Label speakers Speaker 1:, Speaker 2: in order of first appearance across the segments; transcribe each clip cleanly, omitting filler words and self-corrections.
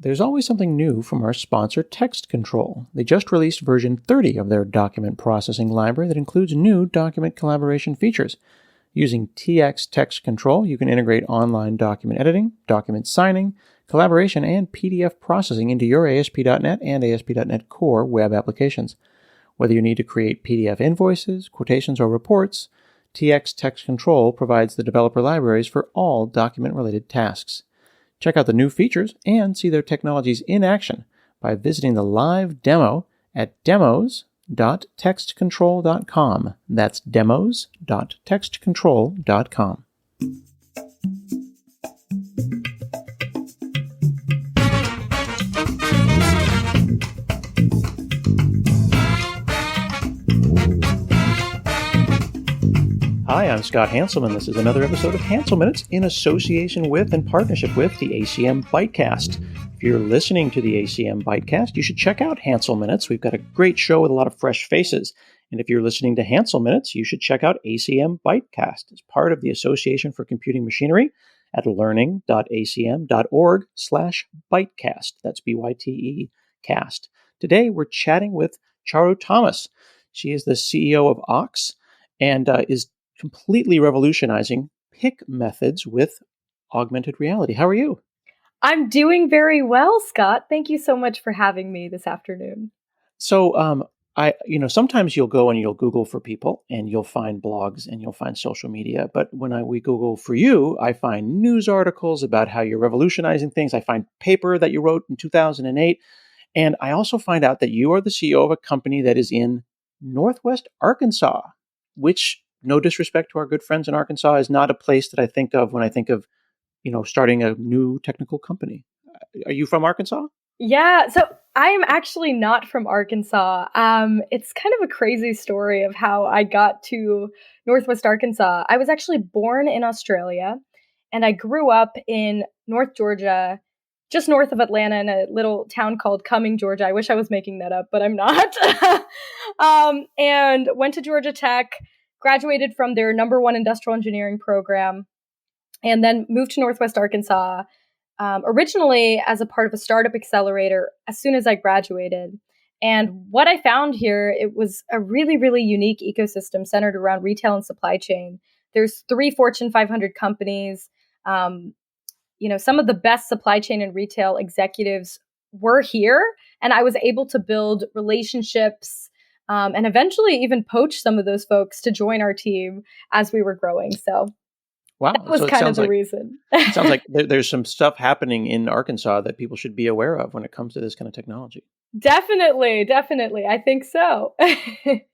Speaker 1: There's always something new from our sponsor, Text Control. They just released version 30 of their document processing library that includes new document collaboration features. Using TX Text Control, you can integrate online document editing, document signing, collaboration, and PDF processing into your ASP.NET and ASP.NET Core web applications. Whether you need to create PDF invoices, quotations, or reports, TX Text Control provides the developer libraries for all document-related tasks. Check out the new features and see their technologies in action by visiting the live demo at demos.textcontrol.com. That's demos.textcontrol.com. Hi, I'm Scott Hanselman. This is another episode of Hansel Minutes in association with and partnership with the ACM ByteCast. If you're listening to the ACM ByteCast, you should check out Hansel Minutes. We've got a great show with a lot of fresh faces. And if you're listening to Hansel Minutes, you should check out ACM ByteCast as part of the Association for Computing Machinery at learning.acm.org/ByteCast. That's BYTE cast. Today, we're chatting with Charu Thomas. She is the CEO of Ox and is completely revolutionizing pick methods with augmented reality. How are you?
Speaker 2: I'm doing very well, Scott. Thank you so much for having me this afternoon.
Speaker 1: So, sometimes you'll go and you'll Google for people and you'll find blogs and you'll find social media. But when we Google for you, I find news articles about how you're revolutionizing things. I find paper that you wrote in 2008. And I also find out that you are the CEO of a company that is in Northwest Arkansas, which, no disrespect to our good friends in Arkansas, is not a place that I think of when I think of, starting a new technical company. Are you from Arkansas?
Speaker 2: Yeah, so I am actually not from Arkansas. It's kind of a crazy story of how I got to Northwest Arkansas. I was actually born in Australia, and I grew up in North Georgia, just north of Atlanta, in a little town called Cumming, Georgia. I wish I was making that up, but I'm not. And went to Georgia Tech, graduated from their #1 industrial engineering program, and then moved to Northwest Arkansas, originally as a part of a startup accelerator as soon as I graduated. And what I found here, it was a really, really unique ecosystem centered around retail and supply chain. There's 3 Fortune 500 companies. Some of the best supply chain and retail executives were here, and I was able to build relationships and eventually even poach some of those folks to join our team as we were growing. So
Speaker 1: wow,
Speaker 2: that was kind of the reason.
Speaker 1: It sounds like there's some stuff happening in Arkansas that people should be aware of when it comes to this kind of technology.
Speaker 2: Definitely. I think so.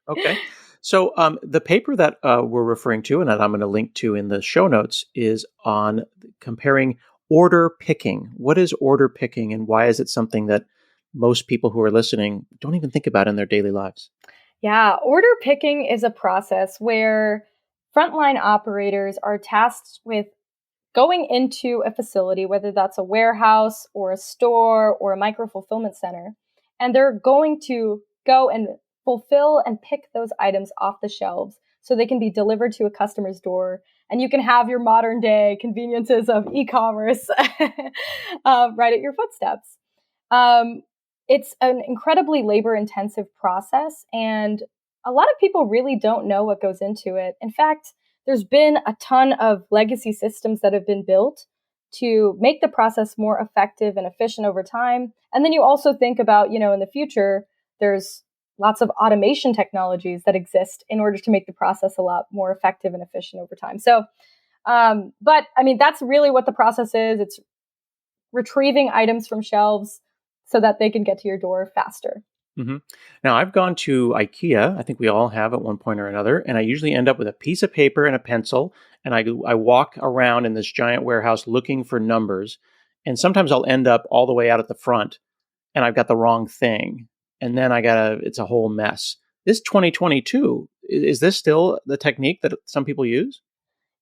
Speaker 1: Okay. So the paper that we're referring to and that I'm going to link to in the show notes is on comparing order picking. What is order picking and why is it something that most people who are listening don't even think about in their daily lives?
Speaker 2: Yeah, order picking is a process where frontline operators are tasked with going into a facility, whether that's a warehouse or a store or a micro-fulfillment center, and they're going to go and fulfill and pick those items off the shelves so they can be delivered to a customer's door. And you can have your modern day conveniences of e-commerce right at your footsteps. It's an incredibly labor-intensive process, and a lot of people really don't know what goes into it. In fact, there's been a ton of legacy systems that have been built to make the process more effective and efficient over time. And then you also think about, in the future, there's lots of automation technologies that exist in order to make the process a lot more effective and efficient over time. So, that's really what the process is. It's retrieving items from shelves so that they can get to your door faster.
Speaker 1: Mm-hmm. Now, I've gone to IKEA. I think we all have at one point or another. And I usually end up with a piece of paper and a pencil. And I walk around in this giant warehouse looking for numbers. And sometimes I'll end up all the way out at the front and I've got the wrong thing. And then it's a whole mess. This 2022, is this still the technique that some people use?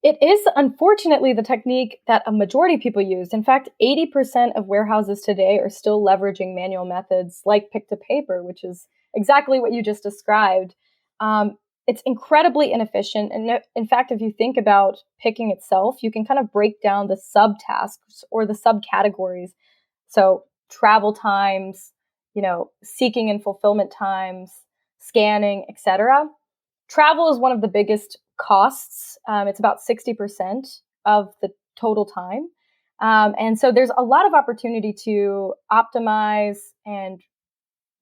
Speaker 2: It is, unfortunately, the technique that a majority of people use. In fact, 80% of warehouses today are still leveraging manual methods like pick to paper, which is exactly what you just described. It's incredibly inefficient. And in fact, if you think about picking itself, you can kind of break down the subtasks or the subcategories. So travel times, seeking and fulfillment times, scanning, etc. Travel is one of the biggest costs. It's about 60% of the total time. And so there's a lot of opportunity to optimize and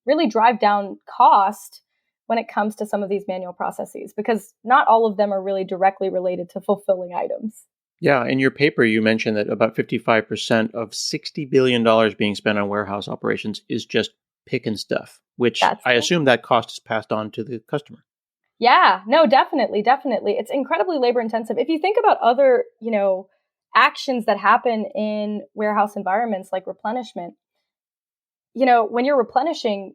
Speaker 2: really drive down cost when it comes to some of these manual processes, because not all of them are really directly related to fulfilling items.
Speaker 1: Yeah, in your paper, you mentioned that about 55% of $60 billion being spent on warehouse operations is just picking stuff, which I assume that cost is passed on to the customer.
Speaker 2: Yeah, no, definitely. It's incredibly labor intensive. If you think about other, actions that happen in warehouse environments like replenishment, when you're replenishing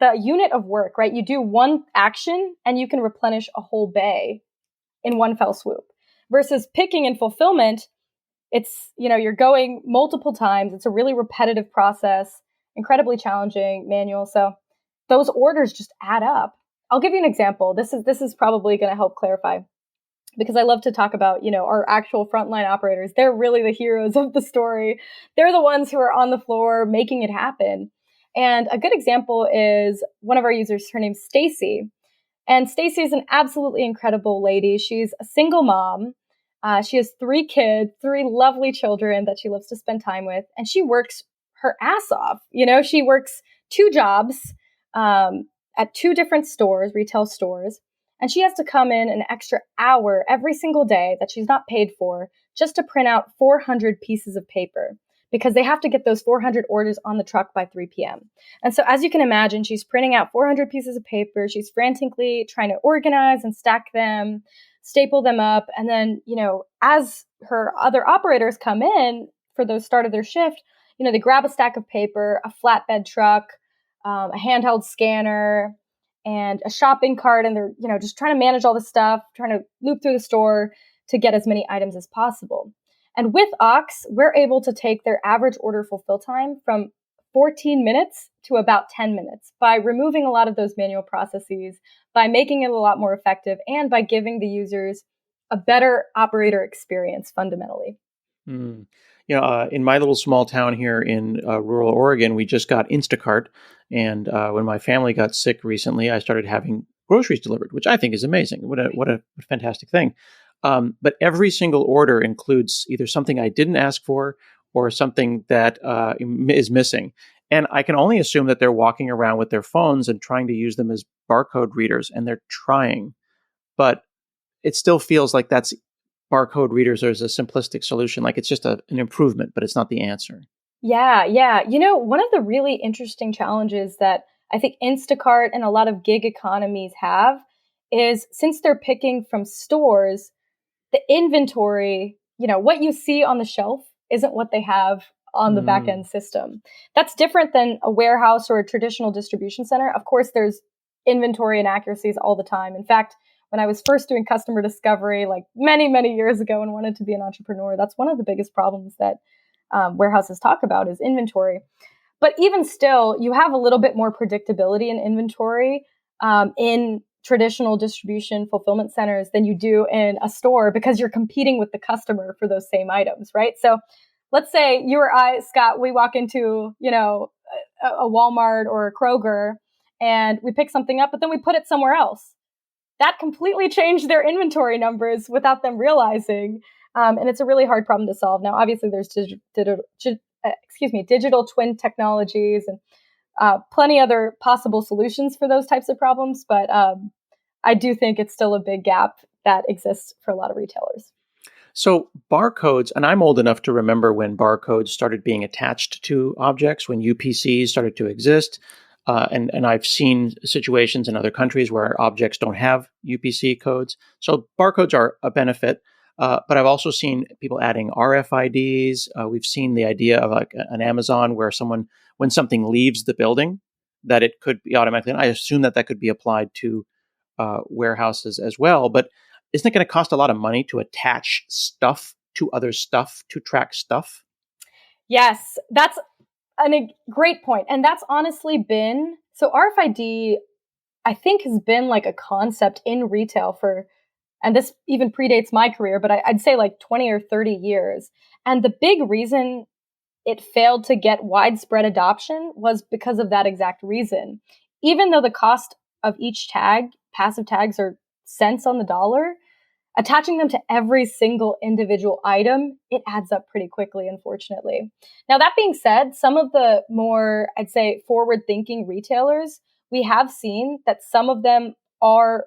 Speaker 2: the unit of work, right? You do one action and you can replenish a whole bay in one fell swoop. Versus picking and fulfillment, it's, you're going multiple times. It's a really repetitive process, incredibly challenging, manual. So those orders just add up. I'll give you an example. This is probably going to help clarify, because I love to talk about, our actual frontline operators. They're really the heroes of the story. They're the ones who are on the floor making it happen. And a good example is one of our users. Her name's Stacy. And Stacy is an absolutely incredible lady. She's a single mom. She has 3 kids, 3 lovely children that she loves to spend time with. And she works her ass off. She works 2 jobs at 2 different stores, retail stores. And she has to come in an extra hour every single day that she's not paid for just to print out 400 pieces of paper, because they have to get those 400 orders on the truck by 3 p.m. And so as you can imagine, she's printing out 400 pieces of paper. She's frantically trying to organize and stack them, staple them up. And then, as her other operators come in for the start of their shift, they grab a stack of paper, a flatbed truck, a handheld scanner, and a shopping cart. And they're, just trying to manage all this stuff, trying to loop through the store to get as many items as possible. And with Ox, we're able to take their average order fulfill time from 14 minutes to about 10 minutes by removing a lot of those manual processes, by making it a lot more effective, and by giving the users a better operator experience fundamentally.
Speaker 1: In my little small town here in rural Oregon, we just got Instacart. And when my family got sick recently, I started having groceries delivered, which I think is amazing. What a fantastic thing. But every single order includes either something I didn't ask for or something that is missing. And I can only assume that they're walking around with their phones and trying to use them as barcode readers, and they're trying. But it still feels like that's barcode readers as a simplistic solution. Like it's just an improvement, but it's not the answer.
Speaker 2: Yeah. One of the really interesting challenges that I think Instacart and a lot of gig economies have is, since they're picking from stores, the inventory, what you see on the shelf isn't what they have on the back end system. That's different than a warehouse or a traditional distribution center. Of course, there's inventory inaccuracies all the time. In fact, when I was first doing customer discovery, like many, many years ago, and wanted to be an entrepreneur, that's one of the biggest problems that warehouses talk about is inventory. But even still, you have a little bit more predictability in inventory in traditional distribution fulfillment centers than you do in a store, because you're competing with the customer for those same items, right? So let's say you or I, Scott, we walk into, a Walmart or a Kroger and we pick something up, but then we put it somewhere else. That completely changed their inventory numbers without them realizing. And it's a really hard problem to solve. Now, obviously, there's digital twin technologies and plenty other possible solutions for those types of problems. But I do think it's still a big gap that exists for a lot of retailers.
Speaker 1: So barcodes, and I'm old enough to remember when barcodes started being attached to objects, when UPCs started to exist. And I've seen situations in other countries where objects don't have UPC codes. So barcodes are a benefit. But I've also seen people adding RFIDs. We've seen the idea of like an Amazon where when something leaves the building, that it could be automatically, and I assume that could be applied to warehouses as well. But isn't it going to cost a lot of money to attach stuff to other stuff to track stuff? Yes,
Speaker 2: that's a great point. And that's honestly been, so RFID, I think, has been like a concept in retail for, and this even predates my career, but I'd say like 20 or 30 years. And the big reason it failed to get widespread adoption was because of that exact reason. Even though the cost of each tag, passive tags, are cents on the dollar, attaching them to every single individual item, it adds up pretty quickly, unfortunately. Now, that being said, some of the more, I'd say, forward-thinking retailers, we have seen that some of them are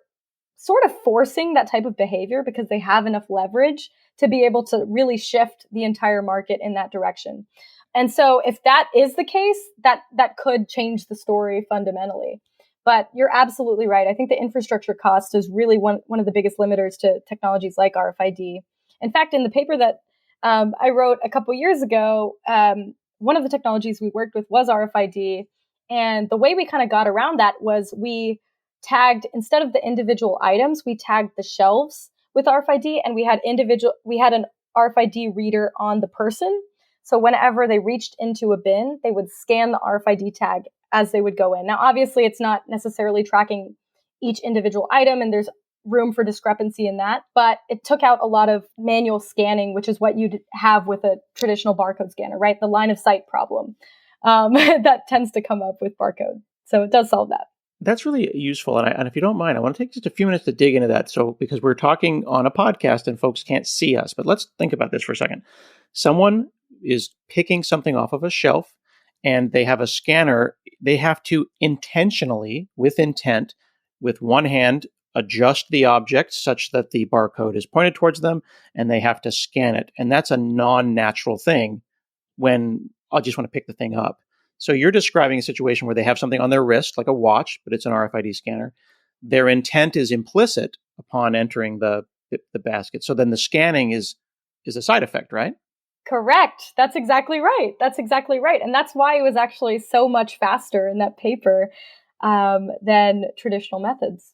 Speaker 2: sort of forcing that type of behavior because they have enough leverage to be able to really shift the entire market in that direction. And so if that is the case, that could change the story fundamentally. But you're absolutely right. I think the infrastructure cost is really one of the biggest limiters to technologies like RFID. In fact, in the paper that I wrote a couple years ago, one of the technologies we worked with was RFID. And the way we kind of got around that was we tagged, instead of the individual items, we tagged the shelves with RFID, and we had an RFID reader on the person. So whenever they reached into a bin, they would scan the RFID tag as they would go in. Now, obviously, it's not necessarily tracking each individual item, and there's room for discrepancy in that, but it took out a lot of manual scanning, which is what you'd have with a traditional barcode scanner, right? The line of sight problem that tends to come up with barcode. So it does solve that.
Speaker 1: That's really useful. And if you don't mind, I want to take just a few minutes to dig into that. So, because we're talking on a podcast and folks can't see us, but let's think about this for a second. Someone is picking something off of a shelf and they have a scanner. They have to intentionally, with intent, with one hand, adjust the object such that the barcode is pointed towards them, and they have to scan it. And that's a non-natural thing when I just want to pick the thing up. So you're describing a situation where they have something on their wrist, like a watch, but it's an RFID scanner. Their intent is implicit upon entering the basket. So then the scanning is a side effect, right?
Speaker 2: Correct. That's exactly right. And that's why it was actually so much faster in that paper than traditional methods.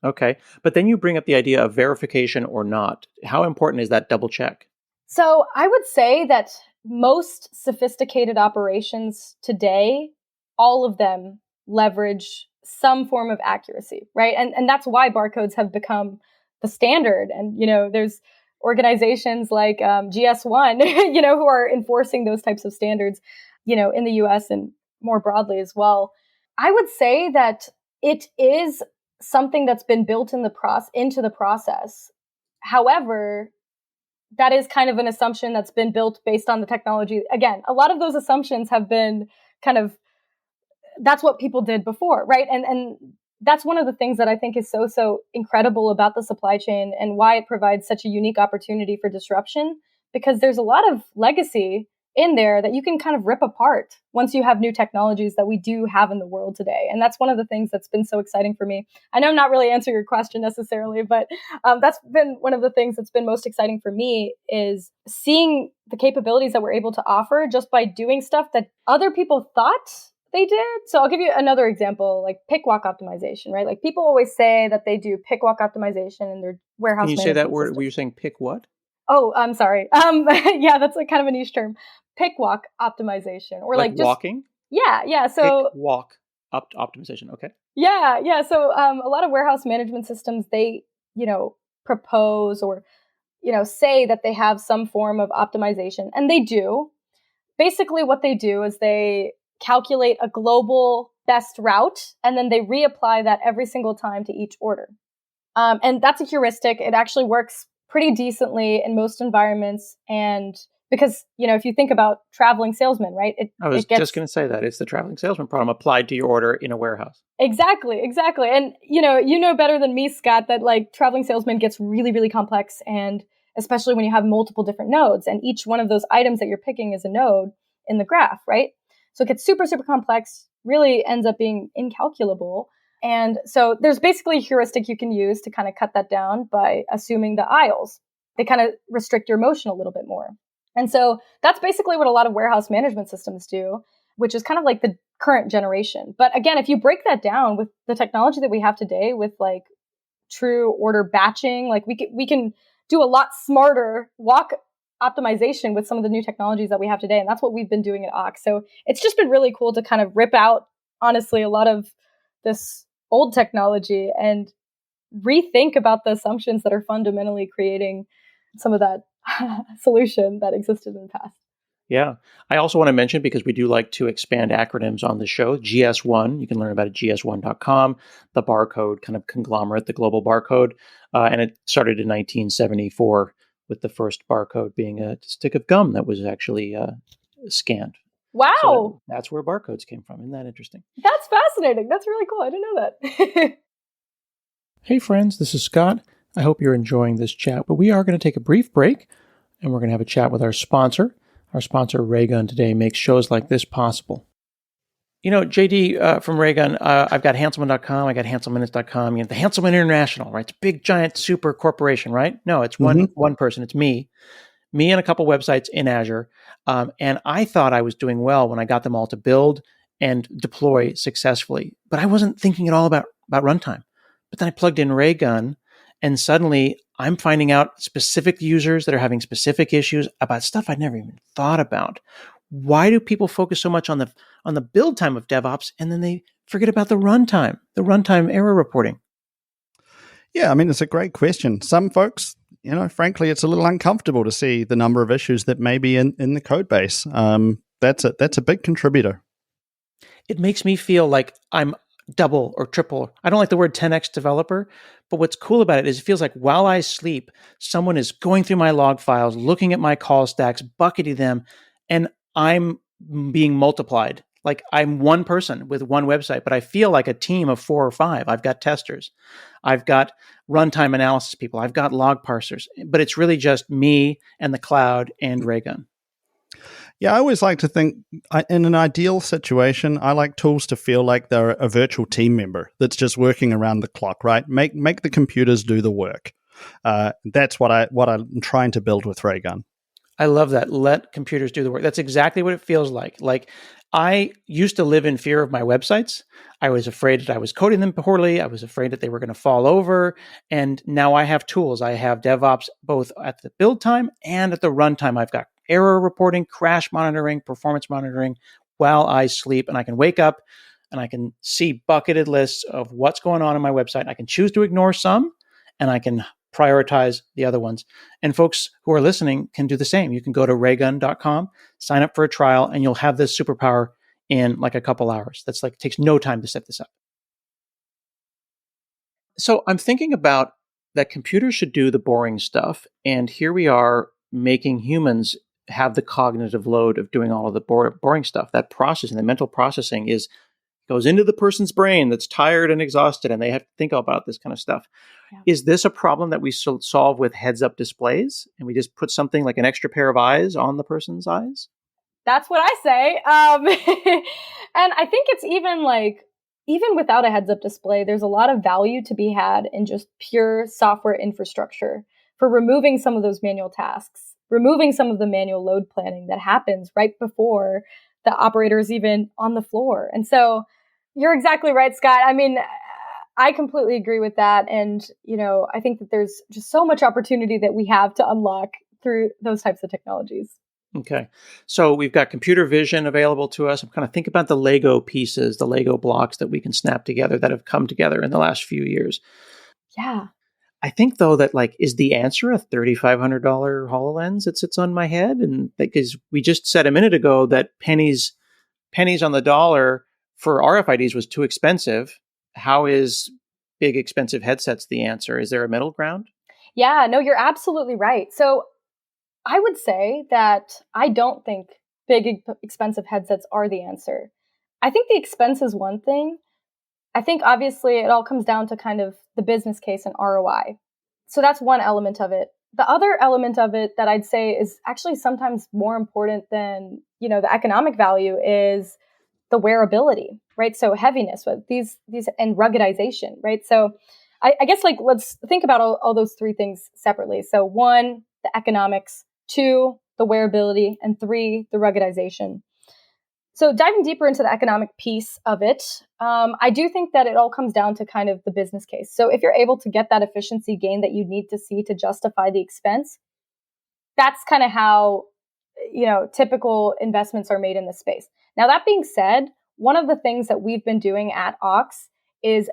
Speaker 1: Okay. But then you bring up the idea of verification or not. How important is that double check?
Speaker 2: So I would say that most sophisticated operations today, all of them leverage some form of accuracy, right? And that's why barcodes have become the standard. And, there's organizations like GS1, who are enforcing those types of standards, in the US and more broadly as well. I would say that it is something that's been built into the process. However, that is kind of an assumption that's been built based on the technology. Again, a lot of those assumptions have been that's what people did before, right? And that's one of the things that I think is so incredible about the supply chain and why it provides such a unique opportunity for disruption, because there's a lot of legacy in there that you can kind of rip apart once you have new technologies that we do have in the world today. And that's one of the things that's been so exciting for me. I know I'm not really answering your question necessarily, but that's been one of the things that's been most exciting for me, is seeing the capabilities that we're able to offer just by doing stuff that other people thought they did. So I'll give you another example, like pick walk optimization, right? Like people always say that they do pick walk optimization in their warehouse.
Speaker 1: Can you say that word?
Speaker 2: System.
Speaker 1: Were you saying pick what?
Speaker 2: Oh, I'm sorry. Yeah, that's like kind of a niche term. Pick walk optimization, or like just
Speaker 1: walking.
Speaker 2: Yeah. So
Speaker 1: pick walk optimization. Okay.
Speaker 2: Yeah. So a lot of warehouse management systems, they propose or say that they have some form of optimization, and they do. Basically, what they do is they calculate a global best route, and then they reapply that every single time to each order. And that's a heuristic. It actually works pretty decently in most environments. And because, if you think about traveling salesmen, right?
Speaker 1: I was just going to say that. It's the traveling salesman problem applied to your order in a warehouse.
Speaker 2: Exactly. And, you know better than me, Scott, that like traveling salesman gets really, really complex. And especially when you have multiple different nodes, and each one of those items that you're picking is a node in the graph, right? So it gets super, super complex, really ends up being incalculable. And so there's basically a heuristic you can use to kind of cut that down by assuming the aisles. They kind of restrict your motion a little bit more. And so that's basically what a lot of warehouse management systems do, which is kind of like the current generation. But again, if you break that down with the technology that we have today with like true order batching, like we can do a lot smarter walk optimization with some of the new technologies that we have today. And that's what we've been doing at Ox. So it's just been really cool to kind of rip out, honestly, a lot of this old technology and rethink about the assumptions that are fundamentally creating some of that solution that existed in the past.
Speaker 1: Yeah. I also want to mention, because we do like to expand acronyms on the show, GS1. You can learn about it at gs1.com, the barcode kind of conglomerate, the global barcode. And it started in 1974 with the first barcode being a stick of gum that was actually scanned.
Speaker 2: Wow.
Speaker 1: So that's where barcodes came from. Isn't that interesting?
Speaker 2: That's fascinating. That's really cool. I didn't know that.
Speaker 1: Hey, friends, this is Scott. I hope you're enjoying this chat, but we are going to take a brief break and we're going to have a chat with our sponsor. Our sponsor, Raygun, today makes shows like this possible. You know, JD from Raygun, I've got Hanselman.com, I got HanselMinutes.com, the Hanselman International, right? It's a big, giant, super corporation, right? No, it's one person. It's me and a couple websites in Azure. And I thought I was doing well when I got them all to build and deploy successfully, but I wasn't thinking at all about runtime. But then I plugged in Raygun, and suddenly I'm finding out specific users that are having specific issues about stuff I'd never even thought about. Why do people focus so much on the build time of DevOps, and then they forget about the runtime error reporting?
Speaker 3: Yeah, I mean, it's a great question. Some folks, frankly, it's a little uncomfortable to see the number of issues that may be in the code base. That's a big contributor.
Speaker 1: It makes me feel like I'm double or triple. I don't like the word 10x developer, but what's cool about it is it feels like while I sleep, someone is going through my log files, looking at my call stacks, bucketing them, and I'm being multiplied. Like I'm one person with one website, but I feel like a team of 4 or 5. I've got testers. I've got runtime analysis people. I've got log parsers, but it's really just me and the cloud and Raygun.
Speaker 3: Yeah, I always like to think in an ideal situation, I like tools to feel like they're a virtual team member that's just working around the clock, right? Make the computers do the work. That's what I'm trying to build with Raygun.
Speaker 1: I love that. Let computers do the work. That's exactly what it feels like. Like I used to live in fear of my websites. I was afraid that I was coding them poorly. I was afraid that they were going to fall over. And now I have tools. I have DevOps both at the build time and at the runtime. I've got error reporting, crash monitoring, performance monitoring while I sleep. And I can wake up and I can see bucketed lists of what's going on my website. I can choose to ignore some and I can prioritize the other ones. And folks who are listening can do the same. You can go to raygun.com, sign up for a trial, and you'll have this superpower in like a couple hours. That's like, it takes no time to set this up. So I'm thinking about that computers should do the boring stuff. And here we are making humans have the cognitive load of doing all of the boring stuff. That processing, the mental processing goes into the person's brain that's tired and exhausted, and they have to think about this kind of stuff. Yeah. Is this a problem that we solve with heads-up displays, and we just put something like an extra pair of eyes on the person's eyes?
Speaker 2: That's what I say. And I think it's even without a heads-up display, there's a lot of value to be had in just pure software infrastructure for removing some of those manual tasks, removing some of the manual load planning that happens right before the operator is even on the floor. And so you're exactly right, Scott. I mean, I completely agree with that. And, I think that there's just so much opportunity that we have to unlock through those types of technologies.
Speaker 1: Okay. So we've got computer vision available to us. I'm kind of thinking about the Lego pieces, the Lego blocks that we can snap together that have come together in the last few years.
Speaker 2: Yeah.
Speaker 1: I think, though, that is the answer a $3,500 HoloLens that sits on my head? And because we just said a minute ago that pennies on the dollar for RFIDs was too expensive. How is big, expensive headsets the answer? Is there a middle ground?
Speaker 2: Yeah, no, you're absolutely right. So I would say that I don't think big, expensive headsets are the answer. I think the expense is one thing. I think obviously it all comes down to kind of the business case and ROI. So that's one element of it. The other element of it that I'd say is actually sometimes more important than, the economic value is the wearability, right? So heaviness with these and ruggedization, right? So I guess let's think about all those three things separately. So 1, the economics, 2, the wearability, and 3, the ruggedization. So diving deeper into the economic piece of it, I do think that it all comes down to kind of the business case. So if you're able to get that efficiency gain that you need to see to justify the expense, that's kind of how, typical investments are made in this space. Now, that being said, one of the things that we've been doing at Aux is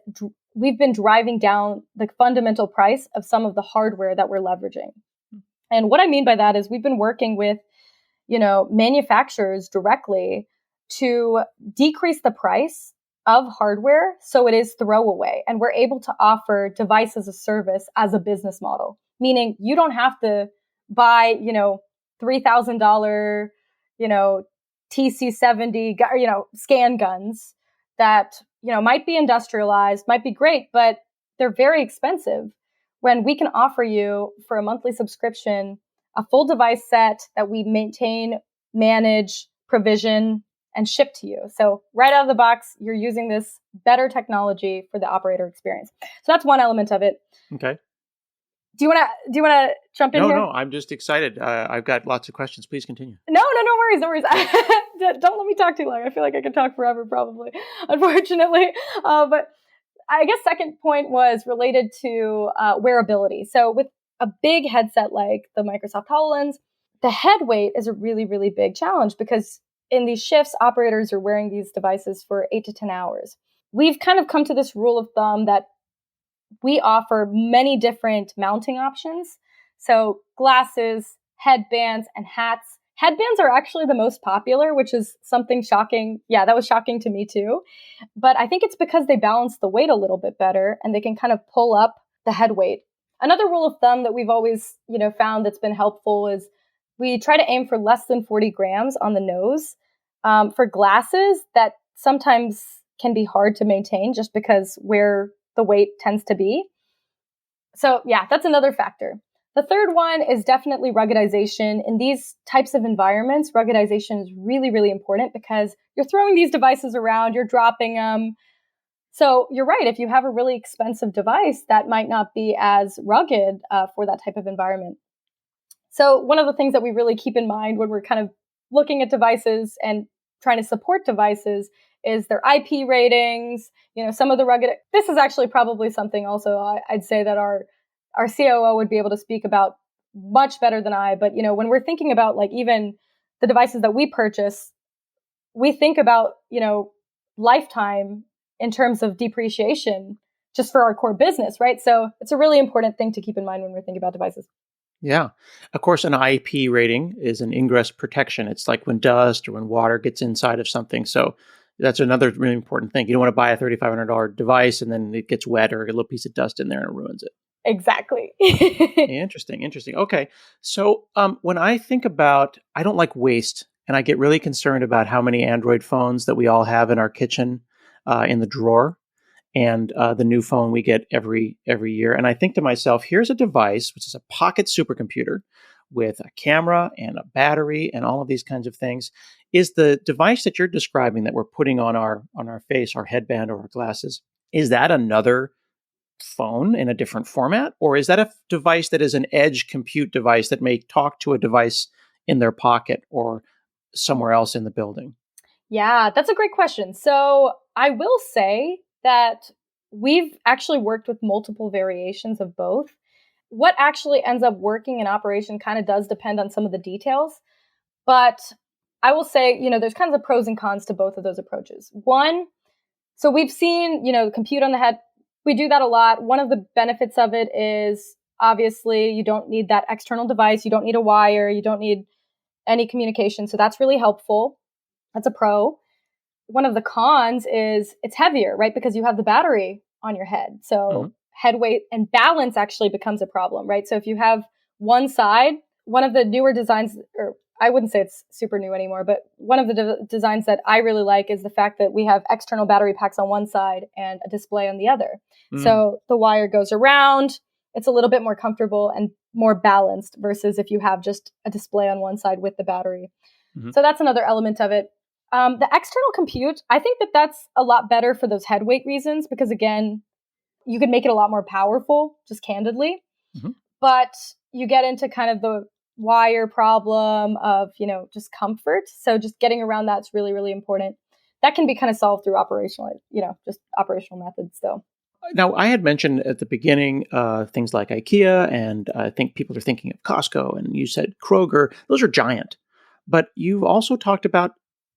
Speaker 2: we've been driving down the fundamental price of some of the hardware that we're leveraging. And what I mean by that is we've been working with manufacturers directly to decrease the price of hardware so it is throwaway. And we're able to offer device as a service as a business model, meaning you don't have to buy, $3,000, TC70, scan guns that, might be industrialized, might be great, but they're very expensive, when we can offer you for a monthly subscription a full device set that we maintain, manage, provision, and ship to you. So right out of the box, you're using this better technology for the operator experience. So that's one element of it.
Speaker 1: Okay.
Speaker 2: Do you want to jump in here?
Speaker 1: No, I'm just excited. I've got lots of questions. Please continue.
Speaker 2: No worries. Don't let me talk too long. I feel like I could talk forever, probably, unfortunately. But I guess second point was related to wearability. So with a big headset like the Microsoft HoloLens, the head weight is a really, really big challenge, because in these shifts, operators are wearing these devices for 8 to 10 hours. We've kind of come to this rule of thumb that we offer many different mounting options. So glasses, headbands, and hats. Headbands are actually the most popular, which is something shocking. Yeah, that was shocking to me too. But I think it's because they balance the weight a little bit better, and they can kind of pull up the head weight. Another rule of thumb that we've always, found that's been helpful is we try to aim for less than 40 grams on the nose. For glasses, that sometimes can be hard to maintain just because where the weight tends to be. So yeah, that's another factor. The third one is definitely ruggedization. In these types of environments, ruggedization is really, really important, because you're throwing these devices around, you're dropping them. So you're right. If you have a really expensive device, that might not be as rugged for that type of environment. So one of the things that we really keep in mind when we're kind of looking at devices and trying to support devices is their IP ratings, some of the rugged. This is actually probably something also I'd say that our COO would be able to speak about much better than I. But, when we're thinking about like even the devices that we purchase, we think about, lifetime in terms of depreciation just for our core business, right? So it's a really important thing to keep in mind when we're thinking about devices.
Speaker 1: Yeah. Of course, an IP rating is an ingress protection. It's like when dust or when water gets inside of something. So that's another really important thing. You don't want to buy a $3,500 device and then it gets wet or a little piece of dust in there and it ruins it.
Speaker 2: Exactly.
Speaker 1: Interesting. Okay. So when I think about, I don't like waste, and I get really concerned about how many Android phones that we all have in our kitchen in the drawer, and the new phone we get every year. And I think to myself, here's a device, which is a pocket supercomputer with a camera and a battery and all of these kinds of things. Is the device that you're describing that we're putting on our face, our headband or our glasses, is that another phone in a different format? Or is that a device that is an edge compute device that may talk to a device in their pocket or somewhere else in the building?
Speaker 2: Yeah, that's a great question. So I will say that we've actually worked with multiple variations of both. What actually ends up working in operation kind of does depend on some of the details. But I will say, there's kinds of pros and cons to both of those approaches. One, so we've seen, compute on the head. We do that a lot. One of the benefits of it is obviously you don't need that external device. You don't need a wire. You don't need any communication. So that's really helpful. That's a pro. One of the cons is it's heavier, right? Because you have the battery on your head. So head weight and balance actually becomes a problem, right? So if you have one side, one of the newer designs, or I wouldn't say it's super new anymore, but one of the designs that I really like is the fact that we have external battery packs on one side and a display on the other. So the wire goes around. It's a little bit more comfortable and more balanced versus if you have just a display on one side with the battery. So that's another element of it. The external compute, I think that that's a lot better for those head weight reasons, because again, you could make it a lot more powerful, just candidly. But you get into kind of the wire problem of, just comfort. So just getting around that's really, really important. That can be kind of solved through operational, just operational methods though.
Speaker 1: Now, I had mentioned at the beginning things like IKEA, and I think people are thinking of Costco, and you said Kroger. Those are giant. But you've also talked about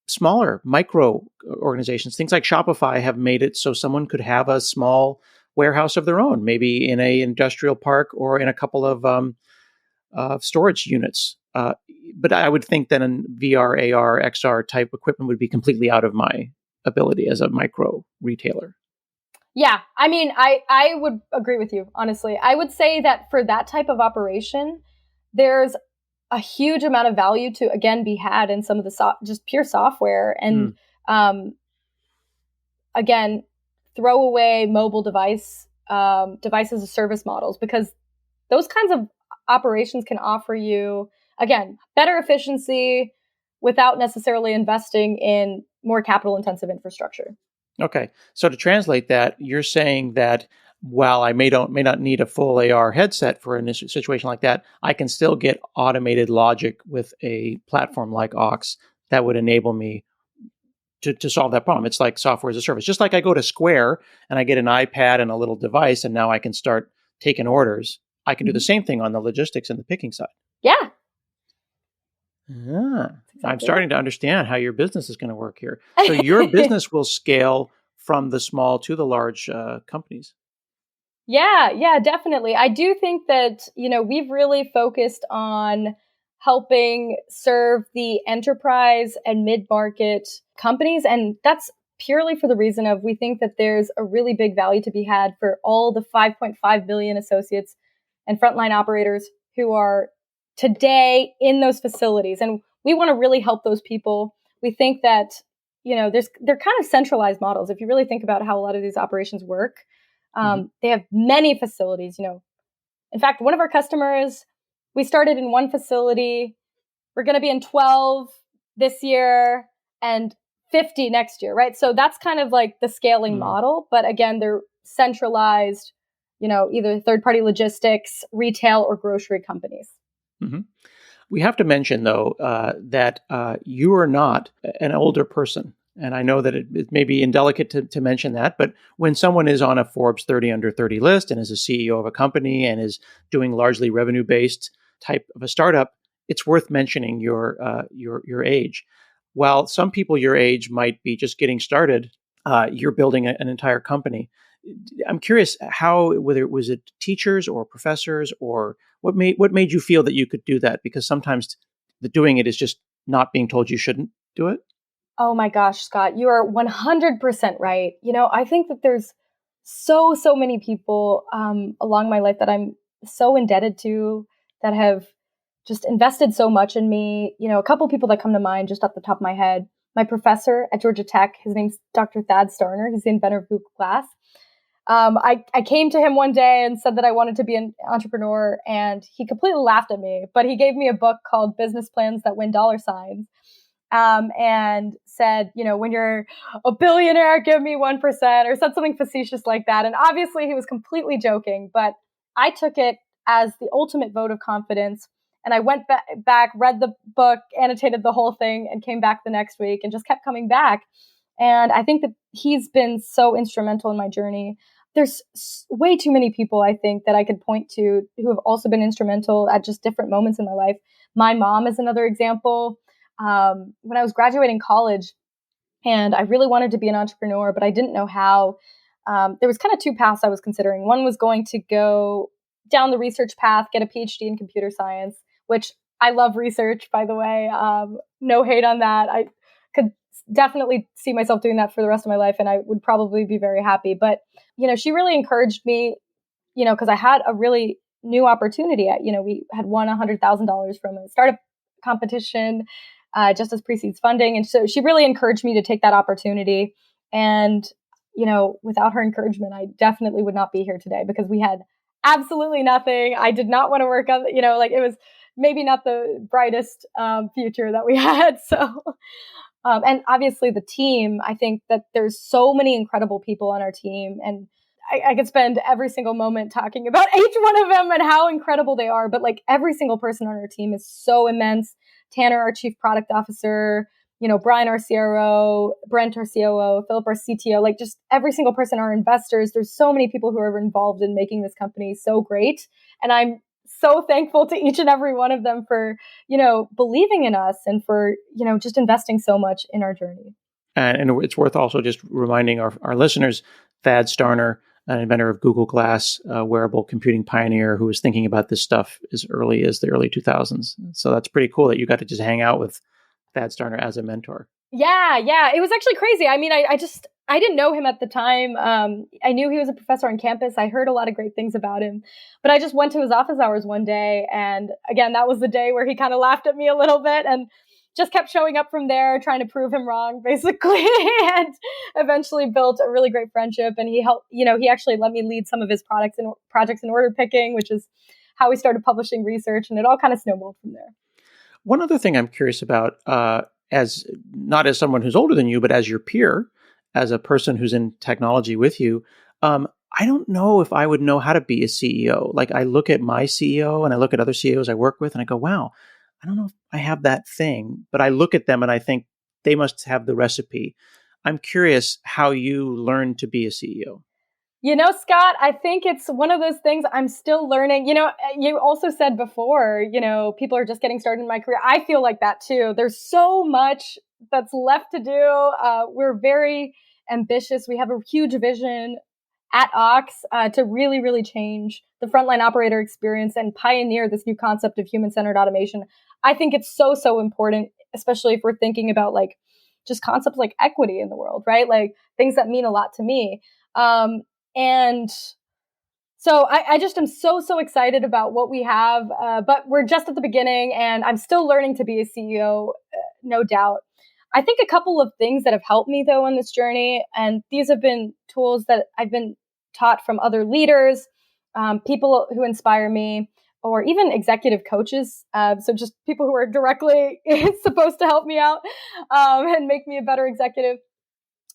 Speaker 1: smaller micro organizations. Things like Shopify have made it so someone could have a small warehouse of their own, maybe in a industrial park or in a couple of storage units. but I would think that an VR, AR, XR type equipment would be completely out of my ability as a micro retailer.
Speaker 2: Yeah, I mean, I would agree with you, honestly. I would say that for that type of operation, there's a huge amount of value to, again, be had in some of the just pure software. And again, throwaway mobile device as a service models, because those kinds of operations can offer you, again, better efficiency without necessarily investing in more capital intensive infrastructure.
Speaker 1: Okay. So to translate that, you're saying that while I may not need a full AR headset for a situation like that, I can still get automated logic with a platform like Aux that would enable me to solve that problem. It's like software as a service. Just like I go to Square and I get an iPad and a little device, and now I can start taking orders. I can do the same thing on the logistics and the picking side.
Speaker 2: Yeah.
Speaker 1: Exactly. I'm starting to understand how your business is going to work here. So your business will scale from the small to the large companies.
Speaker 2: Yeah, definitely. I do think that, we've really focused on helping serve the enterprise and mid-market companies. And that's purely for the reason of, we think that there's a really big value to be had for all the 5.5 billion associates and frontline operators who are today in those facilities. And we want to really help those people. We think that, they're kind of centralized models. If you really think about how a lot of these operations work, they have many facilities, In fact, one of our customers, we started in one facility. We're going to be in 12 this year and 50 next year, right? So that's kind of like the scaling model. But again, they're centralized, either third-party logistics, retail, or grocery companies.
Speaker 1: Mm-hmm. We have to mention, though, that you are not an older person. And I know that it may be indelicate to mention that, but when someone is on a Forbes 30 under 30 list and is a CEO of a company and is doing largely revenue-based type of a startup, it's worth mentioning your age. While some people your age might be just getting started, you're building an entire company. I'm curious whether was it teachers or professors, or what made you feel that you could do that? Because sometimes the doing it is just not being told you shouldn't do it.
Speaker 2: Oh my gosh, Scott, you are 100% right. I think that there's so many people along my life that I'm so indebted to, that have just invested so much in me. A couple people that come to mind just off the top of my head. My professor at Georgia Tech, his name's Dr. Thad Starner. He's the inventor of Google Glass. I came to him one day and said that I wanted to be an entrepreneur, and he completely laughed at me, but he gave me a book called Business Plans That Win $. And said, when you're a billionaire, give me 1%, or said something facetious like that. And obviously he was completely joking, but I took it as the ultimate vote of confidence. And I went back, read the book, annotated the whole thing, and came back the next week and just kept coming back. And I think that he's been so instrumental in my journey. There's way too many people, I think, that I could point to who have also been instrumental at just different moments in my life. My mom is another example. When I was graduating college, and I really wanted to be an entrepreneur, but I didn't know how. There was kind of two paths I was considering. One was going to go down the research path, get a PhD in computer science, which I love research, by the way. No hate on that. I could definitely see myself doing that for the rest of my life, and I would probably be very happy. But, she really encouraged me, because I had a really new opportunity. We had won $100,000 from a startup competition, just as pre-seeds funding. And so she really encouraged me to take that opportunity. And, without her encouragement, I definitely would not be here today, because we had absolutely nothing. I did not want to work on, it was maybe not the brightest future that we had. So, and obviously the team, I think that there's so many incredible people on our team, and I could spend every single moment talking about each one of them and how incredible they are. But like, every single person on our team is so immense. Tanner, our chief product officer, Brian, our CRO, Brent, our COO, Philip, our CTO, like just every single person, our investors. There's so many people who are involved in making this company so great. And I'm so thankful to each and every one of them for, believing in us and for, just investing so much in our journey.
Speaker 1: And it's worth also just reminding our listeners, Thad Starner an inventor of Google Glass, a wearable computing pioneer who was thinking about this stuff as early as the early 2000s. So that's pretty cool that you got to just hang out with Thad Starner as a mentor.
Speaker 2: Yeah. It was actually crazy. I mean, I didn't know him at the time. I knew he was a professor on campus. I heard a lot of great things about him, but I just went to his office hours one day. And again, that was the day where he kind of laughed at me a little bit and just kept showing up from there, trying to prove him wrong, basically, and eventually built a really great friendship. And he helped, he actually let me lead some of his projects in order picking, which is how we started publishing research. And it all kind of snowballed from there.
Speaker 1: One other thing I'm curious about, as not as someone who's older than you, but as your peer, as a person who's in technology with you, I don't know if I would know how to be a CEO. Like, I look at my CEO and I look at other CEOs I work with and I go, wow, I don't know if I have that thing, but I look at them and I think they must have the recipe. I'm curious how you learned to be a CEO.
Speaker 2: Scott, I think it's one of those things I'm still learning. You also said before, people are just getting started in my career. I feel like that too. There's so much that's left to do. We're very ambitious. We have a huge vision at Ox to really, really change the frontline operator experience and pioneer this new concept of human-centered automation. I think it's so, so important, especially if we're thinking about like just concepts like equity in the world, right? Like things that mean a lot to me. And so I just am so, so excited about what we have, but we're just at the beginning and I'm still learning to be a CEO, no doubt. I think a couple of things that have helped me though on this journey, and these have been tools that I've been taught from other leaders, people who inspire me, or even executive coaches. So just people who are directly supposed to help me out and make me a better executive.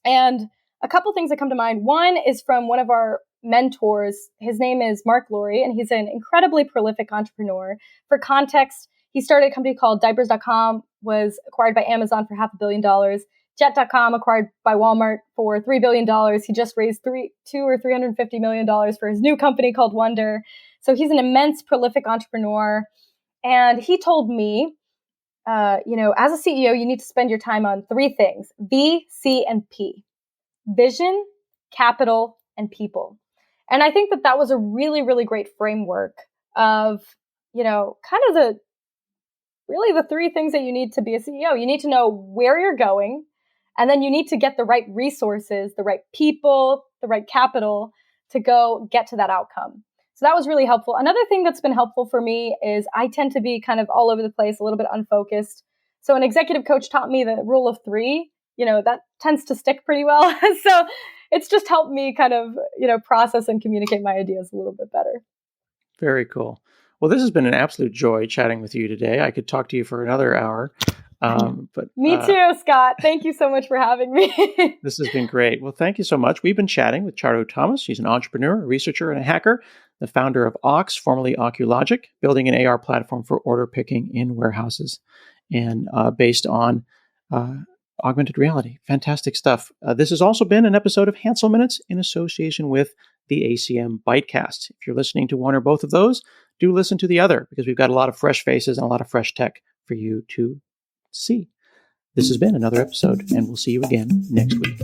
Speaker 2: And a couple things that come to mind. One is from one of our mentors. His name is Mark Laurie, and he's an incredibly prolific entrepreneur. For context, he started a company called Diapers.com, was acquired by Amazon for $500 million. Jet.com acquired by Walmart for $3 billion. He just raised $200 or $350 million for his new company called Wonder. So he's an immense prolific entrepreneur. And he told me, as a CEO, you need to spend your time on three things: V, C, and P. Vision, capital, and people. And I think that was a really, really great framework of, kind of the three things that you need to be a CEO. You need to know where you're going, and then you need to get the right resources, the right people, the right capital to go get to that outcome. So that was really helpful. Another thing that's been helpful for me is I tend to be kind of all over the place, a little bit unfocused. So an executive coach taught me the rule of three. That tends to stick pretty well. So it's just helped me kind of, process and communicate my ideas a little bit better. Very
Speaker 1: cool. Well, this has been an absolute joy chatting with you today. I could talk to you for another hour. But
Speaker 2: me too, Scott. Thank you so much for having me.
Speaker 1: This has been great. Well, thank you so much. We've been chatting with Charu Thomas. She's an entrepreneur, a researcher, and a hacker, the founder of Ox, formerly Oculogic, building an AR platform for order picking in warehouses and based on augmented reality. Fantastic stuff. This has also been an episode of Hansel Minutes in association with the ACM ByteCast. If you're listening to one or both of those, do listen to the other, because we've got a lot of fresh faces and a lot of fresh tech for you to see. This has been another episode, and we'll see you again next week.